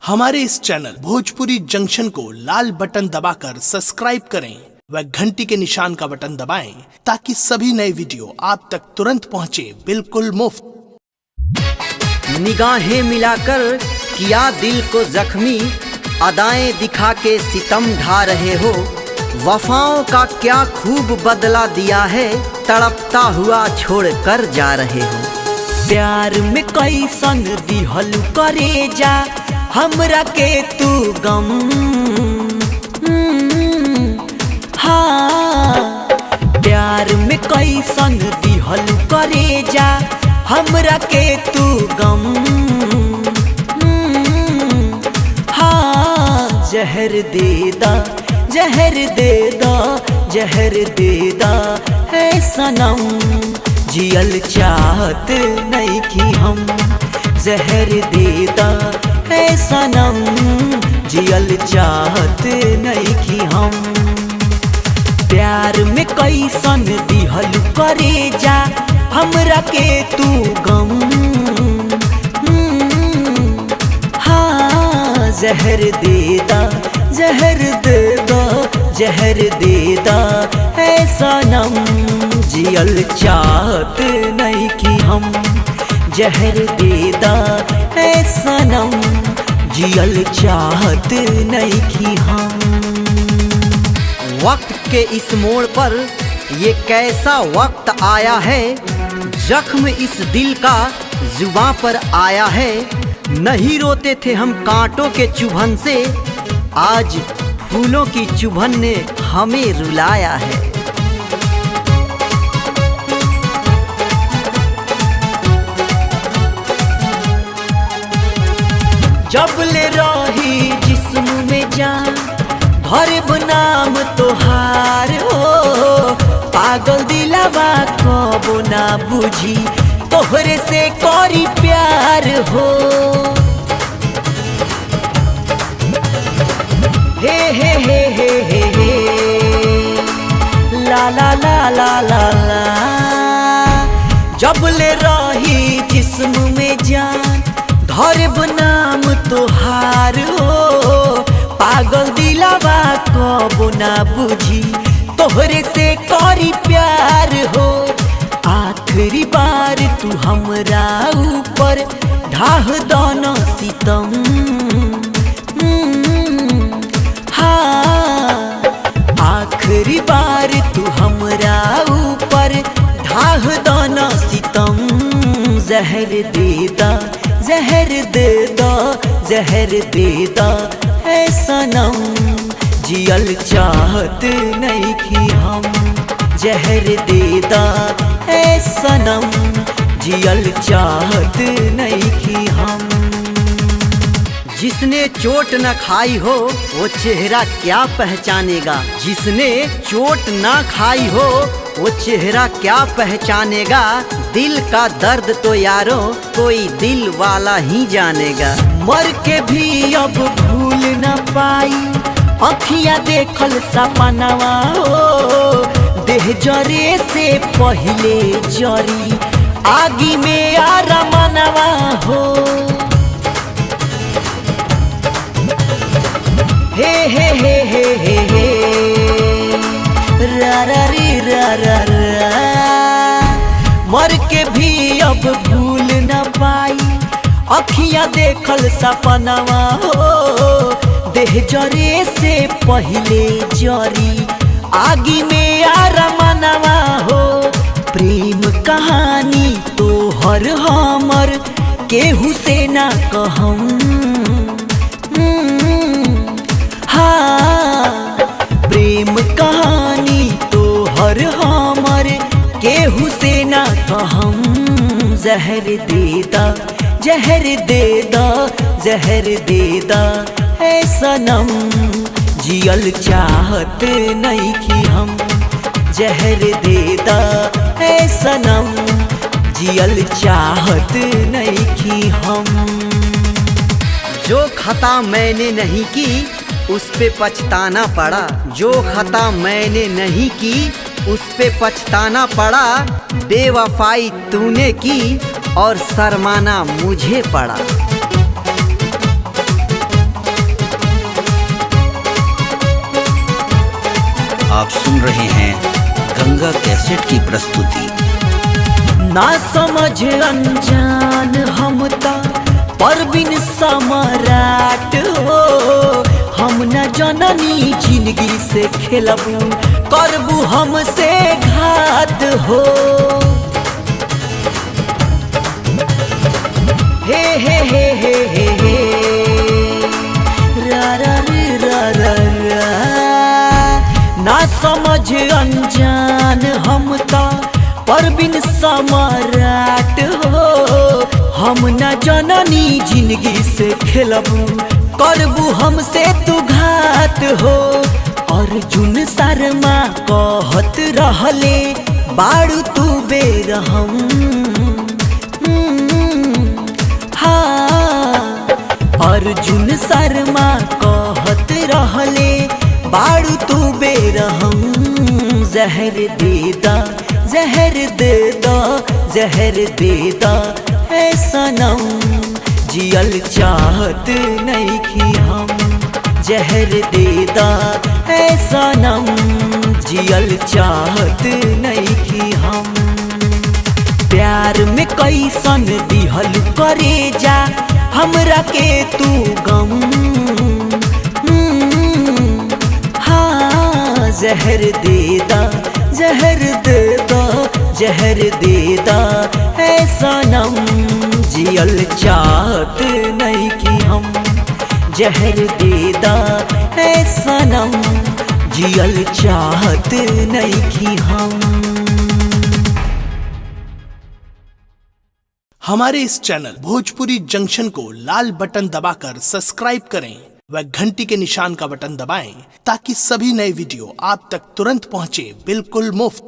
हमारे इस channel Bhojpuri junction को लाल button दबाकर सब्सक्राइब करें व घंटी के निशान का बटन दबाएं ताकि सभी नए वीडियो आप तक तुरंत पहुंचे बिल्कुल मुफ्त। निगाहें मिलाकर किया दिल को जख्मी, अदाएं दिखा के सितम ढा रहे हो। वफाओं का क्या खूब बदला दिया है, तड़पता हुआ छोड़ कर जा रहे हो। प्यार में कैसन दिहल करे जा हमरा के तू गम, हाँ प्यार में कैसन दिहल करे जा हमरा के तू गम, हाँ जहर दे दा जहर दे दा जहर दे दा है सनम, जियल चाहत नहीं कि हम। जहर दे दा है सनम, जियल चाहत नहीं कि हम। प्यार में कैसन दिहल करे जा हमरा के तू गम, हाँ जहर दे दा जहर दे दा जहर दे दा है सनम, जियल चाहत नहीं कि हम। जहर दे दा है सनम, जियल चाहत नहीं कि हम। वक्त के इस मोड़ पर ये कैसा वक्त आया है, जख्म इस दिल का जुबां पर आया है। नहीं रोते थे हम कांटों के चुभन से, आज फूलों की चुभन ने हमें रुलाया है। जब ले रही जिस्म में जान, धरब नाम तोहार हो। पागल दिलावा कबो ना बुझी, तोहरे से करी प्यार हो। हे हे हे हे हे हे ला ला ला ला ला ला। जब ले रही जिस्म में जान, धरब नाम तोहार हो। पागल दिलावा कबो ना बुझी, तोहरे से करी प्यार हो। आखिरी बार तू हमरा ऊपर ढाह दाना सितम, हाँ आखिरी बार तू हमरा ऊपर ढाह दाना सितम। जहर दे दा जहर दे दा जहर दे दा है सनम, जियल चाहत नहीं कि हम। जहर दे दा है सनम, जियल चाहत नहीं कि हम। जिसने चोट न खाई हो वो चेहरा क्या पहचानेगा, जिसने चोट ना खाई हो वो चेहरा क्या पहचानेगा। दिल का दर्द तो यारो कोई दिल वाला ही जानेगा। मर के भी अब भूल न पाई अखियाँ देखल सपनावा हो। देह जरे से पहले जरी आगी में आरमनवा हो। हे हे हे हे हे हे रा रा री रा रा रा। मर के भी अब भूल न पाई अखियाँ देखल सपनावा हो। देह जरे से पहले जरी आगी में आरमनवा हो। प्रेम कहानी तो हर हमर केहू से ना कहम, हाँ प्रेम कहानी तो हर हमर केहू से ना कहम। जहर दे दा जहर दे दा जहर दे दा है सनम, जियल चाहत नहीं कि हम। जहर दे दा है सनम, जियल चाहत नहीं कि हम। जो खता मैंने नहीं की उस पे पछताना पड़ा, जो खता मैंने नहीं की उस पे पछताना पड़ा। बेवफाई तूने की और शर्माना मुझे पड़ा। कैसेट की प्रस्तुति। ना समझ अनजान हम ता परवीन सम्राट हो, हम न जननी जिंदगी से खेलबू करबू हमसे घात हो। हे हे हे हे हे हे रा रा रा रा रा। ना समझ अनजान हम ता परवीन सम्राट हो, हम न जननी जिंदगी से खेलबू करबू हमसे तू घात हो। अर्जुन शर्मा कहत रहले बाड़ू तू बेरहम, हाँ अर्जुन शर्मा कहत रहले बाड़ू तू बेरहम। जहर देदा जहर देदा जहर देदा है सनम, जियल चाहत नहीं कि हम। जहर देदा है सनम, जियल चाहत नहीं कि हम। प्यार में कैसन दिहल करे जा हमरा के तू गम, हाँ जहर देदा जहर देदा जहर देदा है सनम, जियल चाहत नहीं कि हम। जहर देदा है सनम, जियल चाहत नहीं कि हम। हमारे इस चैनल भोजपुरी जंक्शन को लाल बटन दबाकर सब्सक्राइब करें व घंटी के निशान का बटन दबाएं ताकि सभी नए वीडियो आप तक तुरंत पहुंचे बिल्कुल मुफ्त।